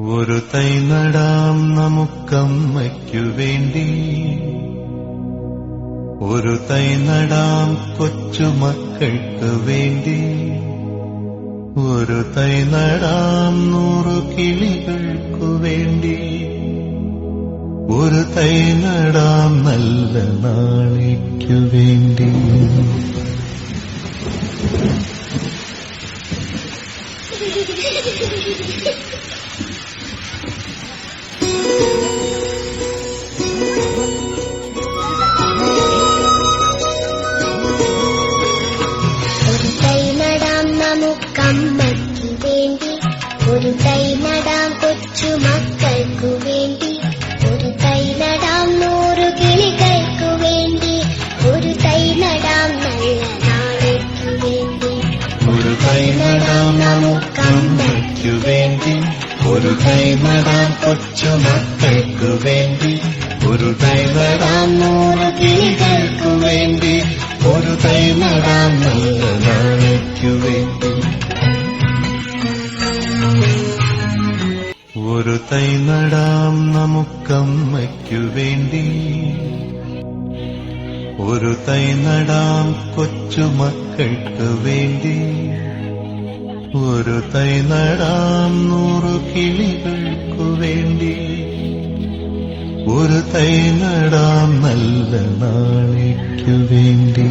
ഒരു തൈ നടാം നമുക്കമ്മയ്ക്കു വേണ്ടി, ഒരു തൈ നടാം കൊച്ചുമക്കൾക്ക് വേണ്ടി, ഒരു തൈ നടാം 100 കിളികൾക്കു വേണ്ടി, ഒരു തൈ നടാം നല്ല നാളേക്കു വേണ്ടി. നമുക്കമ്മയ്ക്കു വേണ്ടി, ഒരു തൈ നടാം കൊച്ചുമക്കൾക്കു വേണ്ടി, ഒരു തൈ നടാം 100 കിളികൾക്കു വേണ്ടി, ഒരു തൈ നടാം നല്ല നാളേക്കു വേണ്ടി. ഒരു തൈ നടാം നമുക്കമ്മയ്ക്കു വേണ്ടി, ഒരു തൈ നടാം കൊച്ചുമക്കൾക്കു വേണ്ടി, ഒരു തൈ നടാം 100 കിളികൾക്കു വേണ്ടി, ഒരു തൈ നടാം നല്ല നാളേക്കു വേണ്ടി. ഒരു തൈ നടാം നമുക്കമ്മയ്ക്കു വേണ്ടി, ഒരു തൈ നടാം കൊച്ചുമക്കൾക്ക് വേണ്ടി, ഒരു തൈ നടാം 100 കിളികൾക്കു വേണ്ടി, ഒരു തൈ നടാം നല്ല നാളേക്കു വേണ്ടി.